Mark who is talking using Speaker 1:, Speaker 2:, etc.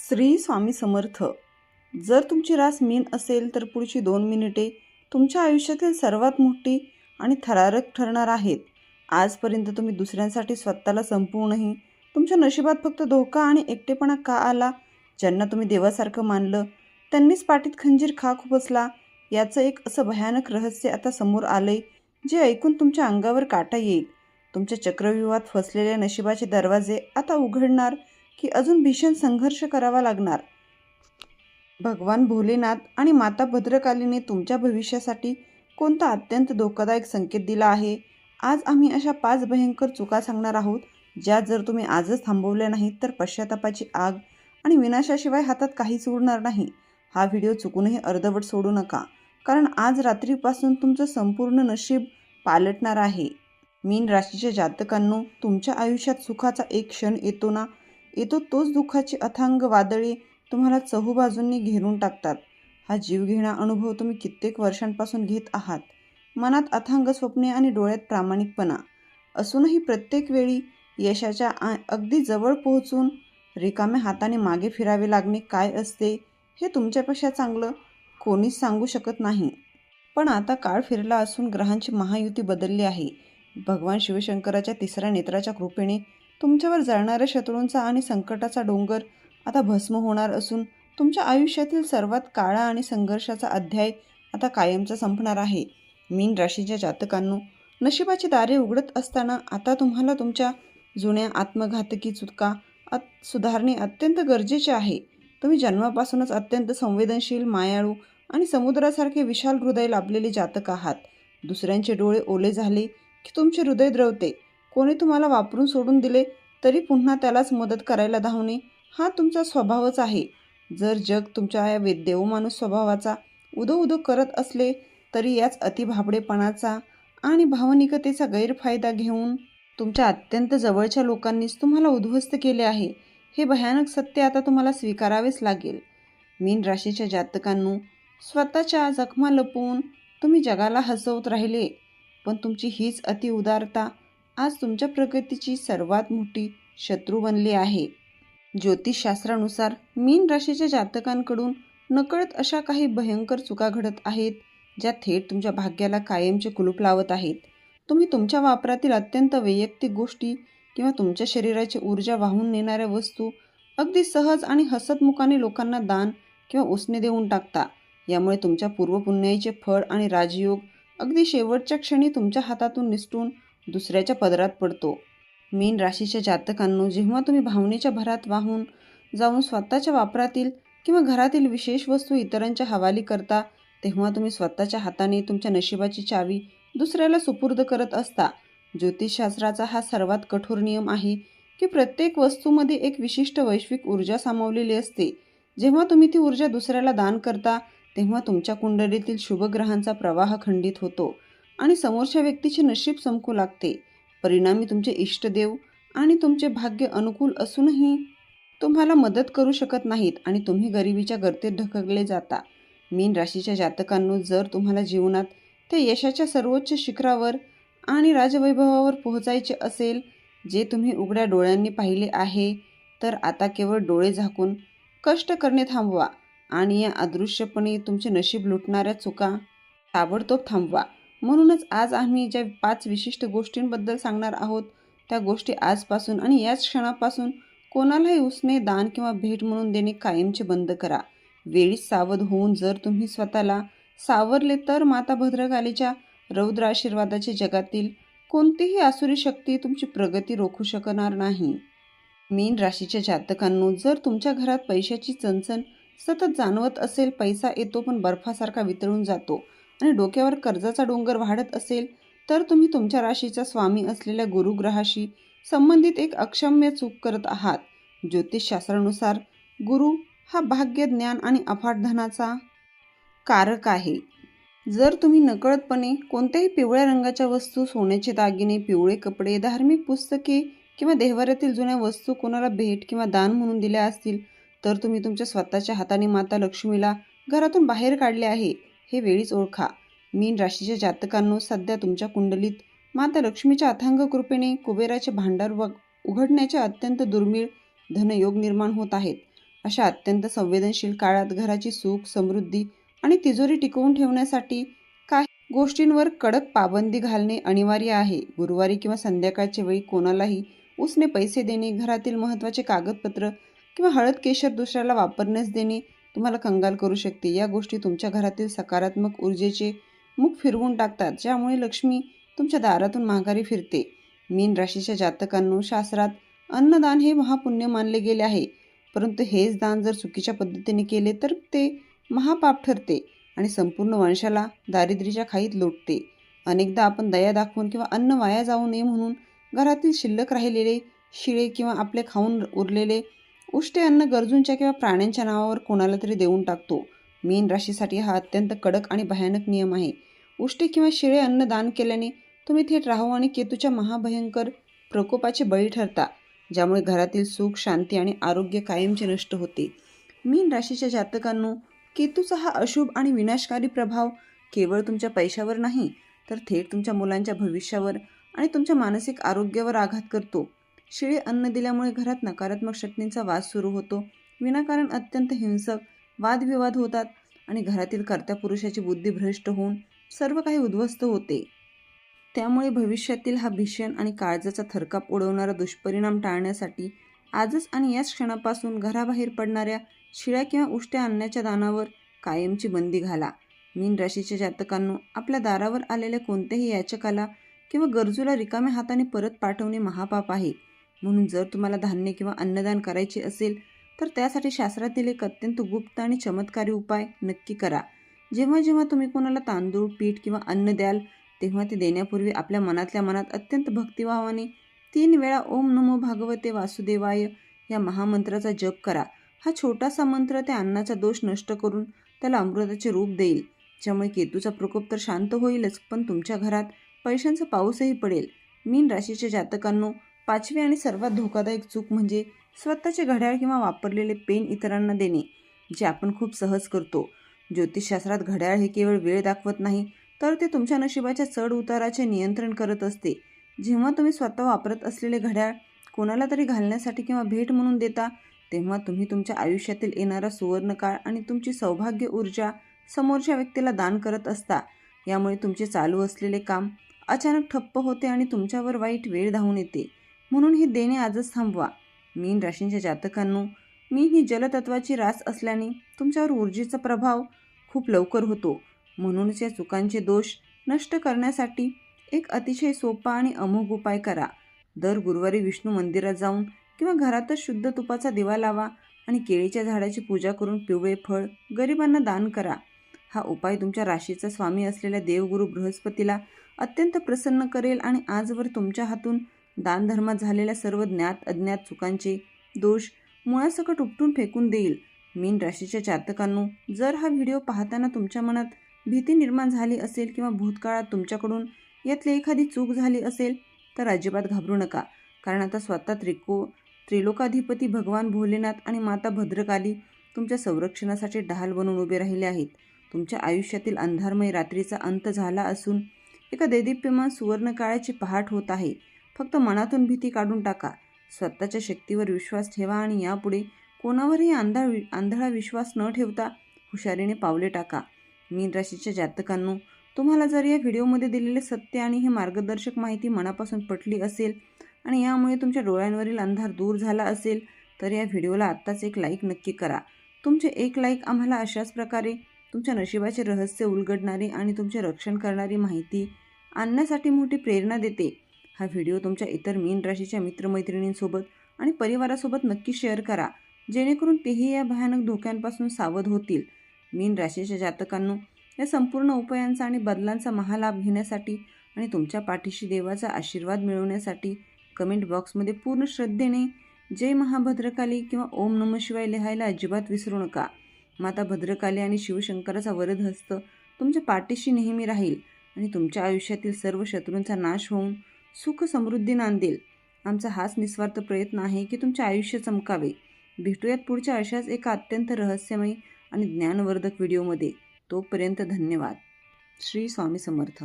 Speaker 1: श्री स्वामी समर्थ. जर तुमची रास मीन असेल तर पुढची 2 मिनिटे तुमच्या आयुष्यातील सर्वात मोठी आणि थरारक ठरणार आहेत. आजपर्यंत तुम्ही दुसऱ्यांसाठी स्वतःला संपवूनही तुमच्या नशिबात फक्त धोका आणि एकटेपणा का आला? ज्यांना तुम्ही देवासारखं मानलं त्यांनीच पाठीत खंजीर का खुपसला? याचं एक असं भयानक रहस्य आता समोर आलंय जे ऐकून तुमच्या अंगावर काटा येईल. तुमच्या चक्रव्यूहात फसलेल्या नशिबाचे दरवाजे आता उघडणार की अजून भीषण संघर्ष करावा लागणार? भगवान भोलेनाथ आणि माता भद्रकालीने तुमच्या भविष्यासाठी कोणता अत्यंत धोकादायक संकेत दिला आहे? आज आम्ही अशा 5 भयंकर चुका सांगणार आहोत ज्या जर तुम्ही आजच थांबवल्या नाहीत तर पश्चातापाची आग आणि विनाशाशिवाय हातात काहीच उरणार नाही. हा व्हिडिओ चुकूनही अर्धवट सोडू नका, कारण आज रात्रीपासून तुमचं संपूर्ण नशीब पालटणार आहे. मीन राशीच्या जातकांनो, तुमच्या आयुष्यात सुखाचा एक क्षण येतो तोच दुःखाची अथांग वादळे तुम्हाला चहूबाजूंनी घेरून टाकतात. हा जीवघेणा अनुभव तुम्ही कित्येक वर्षांपासून घेत आहात. मनात अथांग स्वप्ने आणि डोळ्यात प्रामाणिकपणा असूनही प्रत्येक वेळी यशाच्या अगदी जवळ पोहोचून रिकाम्या हाताने मागे फिरावे लागणे काय असते हे तुमच्यापेक्षा चांगलं कोणीच सांगू शकत नाही. पण आता काळ फिरला असून ग्रहांची महायुती बदलली आहे. भगवान शिवशंकराच्या 3ऱ्या नेत्राच्या कृपेने तुमच्यावर जळणाऱ्या शत्रूंचा आणि संकटाचा डोंगर आता भस्म होणार असून तुमच्या आयुष्यातील सर्वात काळा आणि संघर्षाचा अध्याय आता कायमचा संपणार आहे. मीन राशीच्या जातकांनो, नशिबाची दारे उघडत असताना आता तुम्हाला तुमच्या जुन्या आत्मघातकी चुका सुधारणे अत्यंत गरजेचे आहे. तुम्ही जन्मापासूनच अत्यंत संवेदनशील, मायाळू आणि समुद्रासारखे विशाल हृदय लाभलेले जातक आहात. दुसऱ्यांचे डोळे ओले झाले की तुमचे हृदय द्रवते. कोणी तुम्हाला वापरून सोडून दिले तरी पुन्हा त्यालाच मदत करायला धावणे हा तुमचा स्वभावच आहे. जर जग तुमच्या या देवमाणूस स्वभावाचा उदो करत असले तरी याच अतिभाबडेपणाचा आणि भावनिकतेचा गैरफायदा घेऊन तुमच्या अत्यंत जवळच्या लोकांनीच तुम्हाला उद्ध्वस्त केले आहे. हे भयानक सत्य आता तुम्हाला स्वीकारावेच लागेल. मीन राशीच्या जातकांनो, स्वतःच्या जखमा लपवून तुम्ही जगाला हसवत राहिले, पण तुमची हीच अतिउदारता आज तुमच्या प्रगतीची सर्वात मोठी शत्रू बनली आहे. ज्योतिषशास्त्रानुसार मीन राशीच्या जातकांकडून नकळत अशा काही भयंकर चुका घडत आहेत ज्या थेट तुमच्या भाग्याला कायमचे कुलूप लावत आहेत. तुम्ही तुमच्या वापरातील अत्यंत वैयक्तिक गोष्टी किंवा तुमच्या शरीराची ऊर्जा वाहून नेणाऱ्या वस्तू अगदी सहज आणि हसतमुखाने लोकांना दान किंवा उसने देऊन टाकता. यामुळे तुमच्या पूर्वपुण्याईचे फळ आणि राजयोग अगदी शेवटच्या क्षणी तुमच्या हातातून निसटून दुसऱ्याच्या पदरात पडतो. मीन राशीच्या जातकांनो, जेव्हा तुम्ही भावनेच्या भरात वाहून जाऊन स्वतःच्या वापरातील किंवा घरातील विशेष वस्तू इतरांच्या हवाली करता, तेव्हा तुम्ही स्वतःच्या हाताने तुमच्या नशिबाची चावी दुसऱ्याला सुपूर्द करत असता. ज्योतिषशास्त्राचा हा सर्वात कठोर नियम आहे की प्रत्येक वस्तूमध्ये एक विशिष्ट वैश्विक ऊर्जा सामावलेली असते. जेव्हा तुम्ही ती ऊर्जा दुसऱ्याला दान करता तेव्हा तुमच्या कुंडलीतील शुभग्रहांचा प्रवाह खंडित होतो आणि समोरच्या व्यक्तीचे नशीब चमकू लागते. परिणामी तुमचे इष्टदेव आणि तुमचे भाग्य अनुकूल असूनही तुम्हाला मदत करू शकत नाहीत आणि तुम्ही गरिबीच्या गर्तेत ढकलले जाता. मीन राशीच्या जातकांनो, जर तुम्हाला जीवनात त्या यशाच्या सर्वोच्च शिखरावर आणि राजवैभवावर पोहोचायचे असेल जे तुम्ही उघड्या डोळ्यांनी पाहिले आहे, तर आता केवळ डोळे झाकून कष्ट करणे थांबवा आणि या अदृश्यपणे तुमचे नशीब लुटणाऱ्या चुका ताबडतोब थांबवा. म्हणूनच आज आम्ही ज्या 5 विशिष्ट गोष्टींबद्दल सांगणार आहोत त्या गोष्टी आजपासून आणि याच क्षणापासून कोणालाही उसने, दान किंवा भेट म्हणून देणे कायमचे बंद करा. वेळीच सावध होऊन जर तुम्ही स्वतःला सावरले तर माता भद्रकालीच्या रौद्र आशीर्वादाचे जगातील कोणतीही आसुरी शक्ती तुमची प्रगती रोखू शकणार नाही. मीन राशीच्या जातकांनो, जर तुमच्या घरात पैशाची चणचण सतत जाणवत असेल, पैसा येतो पण बर्फासारखा वितळून जातो आणि डोक्यावर कर्जाचा डोंगर वाढत असेल, तर तुम्ही तुमच्या राशीचा स्वामी असलेल्या गुरुग्रहाशी संबंधित एक अक्षम्य चूक करत आहात. ज्योतिषशास्त्रानुसार गुरु हा भाग्य, ज्ञान आणि अफाट धनाचा कारक आहे. जर तुम्ही नकळतपणे कोणत्याही पिवळ्या रंगाच्या वस्तू, सोन्याचे दागिने, पिवळे कपडे, धार्मिक पुस्तके किंवा देव्हाऱ्यातील जुन्या वस्तू कोणाला भेट किंवा दान म्हणून दिल्या असतील, तर तुम्ही तुमच्या स्वतःच्या हाताने माता लक्ष्मीला घरातून बाहेर काढले आहे हे वेळीच ओळखा. मीन राशीच्या जातकांनो, सध्या तुमच्या कुंडलीत माता लक्ष्मीच्या अथांग कृपेने कुबेराचे भांडार उघडण्याचे अत्यंत दुर्मिळ धनयोग निर्माण होत आहेत. अशा अत्यंत संवेदनशील काळात घराची सुख, समृद्धी आणि तिजोरी टिकवून ठेवण्यासाठी काही गोष्टींवर कडक पाबंदी घालणे अनिवार्य आहे. गुरुवारी किंवा संध्याकाळच्या वेळी कोणालाही उसने पैसे देणे, घरातील महत्त्वाचे कागदपत्र किंवा हळद केशर दुसऱ्याला वापरण्यास देणे तुम्हाला कंगाल करू शकते. या गोष्टी तुमच्या घरातील सकारात्मक ऊर्जेचे मुख फिरवून टाकतात, ज्यामुळे लक्ष्मी तुमच्या दारातून माघारी फिरते. मीन राशीच्या जातकांनो, शास्त्रात अन्नदान हे महापुण्य मानले गेले आहे, परंतु हेच दान जर चुकीच्या पद्धतीने केले तर ते महापाप ठरते आणि संपूर्ण वंशाला दारिद्र्याच्या खाईत लोटते. अनेकदा आपण दया दाखवून किंवा अन्न वाया जाऊ नये म्हणून घरातील शिल्लक राहिलेले शिळे किंवा आपले खाऊन उरलेले उष्टे अन्न गरजूंच्या किंवा प्राण्यांच्या नावावर कोणाला तरी देऊन टाकतो. मीन राशीसाठी हा अत्यंत कडक आणि भयानक नियम आहे. उष्टे किंवा शिळे अन्न दान केल्याने तुम्ही थेट राहू आणि केतूच्या महाभयंकर प्रकोपाचे बळी ठरता, ज्यामुळे घरातील सुख, शांती आणि आरोग्य कायमचे नष्ट होते. मीन राशीच्या जातकांनो, केतूचा हा अशुभ आणि विनाशकारी प्रभाव केवळ तुमच्या पैशावर नाही, तर थेट तुमच्या मुलांच्या भविष्यावर आणि तुमच्या मानसिक आरोग्यावर आघात करतो. शिळे अन्न दिल्यामुळे घरात नकारात्मक शक्तींचा वास सुरू होतो. विनाकारण अत्यंत हिंसक वादविवाद होतात आणि घरातील कर्त्या पुरुषाची बुद्धी भ्रष्ट होऊन सर्व काही उद्ध्वस्त होते. त्यामुळे भविष्यातील हा भीषण आणि काळजाचा थरकाप उडवणारा दुष्परिणाम टाळण्यासाठी आजच आणि याच क्षणापासून घराबाहेर पडणाऱ्या शिळ्या किंवा उष्ट्या अन्नाच्या दानावर कायमची बंदी घाला. मीन राशीच्या जातकांनो, आपल्या दारावर आलेल्या कोणत्याही याचकाला किंवा गरजूला रिकाम्या हाताने परत पाठवणे महापाप आहे. म्हणून जर तुम्हाला धान्य किंवा अन्नदान करायचे असेल तर त्यासाठी शास्त्रातील एक अत्यंत गुप्त आणि चमत्कारी उपाय नक्की करा. जेव्हा जेव्हा तुम्ही कोणाला तांदूळ, पीठ किंवा अन्न द्याल, तेव्हा ते देण्यापूर्वी आपल्या मनातल्या मनात अत्यंत भक्तिभावाने 3 वेळा ओम नमो भागवते वासुदेवाय या महामंत्राचा जप करा. हा छोटासा मंत्र त्या अन्नाचा दोष नष्ट करून त्याला अमृताचे रूप देईल, ज्यामुळे केतूचा प्रकोप तर शांत होईलच, पण तुमच्या घरात पैशांचा पाऊसही पडेल. मीन राशीच्या जातकांनो, 5वी आणि सर्वात धोकादायक चूक म्हणजे स्वतःचे घड्याळ किंवा वापरलेले पेन इतरांना देणे, जे आपण खूप सहज करतो. ज्योतिषशास्त्रात घड्याळ हे केवळ वेळ दाखवत नाही, तर ते तुमच्या नशिबाच्या चढ उताराचे नियंत्रण करत असते. जेव्हा तुम्ही स्वतः वापरत असलेले घड्याळ कोणाला तरी घालण्यासाठी किंवा भेट म्हणून देता, तेव्हा तुम्ही तुमच्या आयुष्यातील येणारा सुवर्णकाळ आणि तुमची सौभाग्य ऊर्जा समोरच्या व्यक्तीला दान करत असता. यामुळे तुमचे चालू असलेले काम अचानक ठप्प होते आणि तुमच्यावर वाईट वेळ धावून येते. म्हणून हे देणे आजच थांबवा. मीन राशीच्या जातकांनो, मीन ही जलतत्वाची रास असल्याने तुमच्यावर ऊर्जेचा प्रभाव खूप लवकर होतो. म्हणूनच या चुकांचे दोष नष्ट करण्यासाठी एक अतिशय सोपा आणि अमोघ उपाय करा. दर गुरुवारी विष्णू मंदिरात जाऊन किंवा घरातच शुद्ध तुपाचा दिवा लावा आणि केळीच्या झाडाची पूजा करून पिवळे फळ गरिबांना दान करा. हा उपाय तुमच्या राशीचा स्वामी असलेल्या देवगुरु बृहस्पतीला अत्यंत प्रसन्न करेल आणि आजवर तुमच्या हातून दानधर्मात झालेल्या सर्व ज्ञात अज्ञात चुकांचे दोष मुळासकट उपटून फेकून देईल. मीन राशीच्या जातकांनो, जर हा व्हिडिओ पाहताना तुमच्या मनात भीती निर्माण झाली असेल किंवा भूतकाळात तुमच्याकडून यातली एखादी चूक झाली असेल तर अजिबात घाबरू नका, कारण आता स्वतः त्रिलोकाधिपती भगवान भोलेनाथ आणि माता भद्रकाली तुमच्या संरक्षणासाठी ढाल बनून उभे राहिले आहेत. तुमच्या आयुष्यातील अंधारमय रात्रीचा अंत झाला असून एका दैदिप्यमान सुवर्णकाळाची पहाट होत आहे. फक्त मनातून भीती काढून टाका, स्वतःच्या शक्तीवर विश्वास ठेवा आणि यापुढे कोणावरही आंधळा विश्वास न ठेवता हुशारीने पावले टाका. मीन राशीच्या जातकांनो, तुम्हाला जर या व्हिडिओमध्ये दिलेले सत्य आणि ही मार्गदर्शक माहिती मनापासून पटली असेल आणि यामुळे तुमच्या डोळ्यांवरील अंधार दूर झाला असेल तर या व्हिडिओला आत्ताच एक लाईक नक्की करा. तुमचे एक लाईक आम्हाला अशाच प्रकारे तुमच्या नशिबाचे रहस्य उलगडणारी आणि तुमचे रक्षण करणारी माहिती आणण्यासाठी मोठी प्रेरणा देते. हा व्हिडिओ तुमच्या इतर मीन राशीच्या मित्रमैत्रिणींसोबत आणि परिवारासोबत नक्की शेअर करा, जेणेकरून तेही या भयानक धोक्यांपासून सावध होतील. मीन राशीच्या जातकांनो, या संपूर्ण उपायांचा आणि बदलांचा महालाभ घेण्यासाठी आणि तुमच्या पाठीशी देवाचा आशीर्वाद मिळवण्यासाठी कमेंट बॉक्समध्ये पूर्ण श्रद्धेने जय महाभद्रकाली किंवा ओम नमः शिवाय लिहायला अजिबात विसरू नका. माता भद्रकाली आणि शिवशंकराचा वरद हस्त तुमच्या पाठीशी नेहमी राहील आणि तुमच्या आयुष्यातील सर्व शत्रूंचा नाश होऊन सुख समृद्धी नांदेल. आमचा हाच निस्वार्थ प्रयत्न आहे की तुमचे आयुष्य चमकावे. भेटूयात पुढच्या अशाच एका अत्यंत रहस्यमयी आणि ज्ञानवर्धक व्हिडिओमध्ये. तोपर्यंत धन्यवाद. श्री स्वामी समर्थ.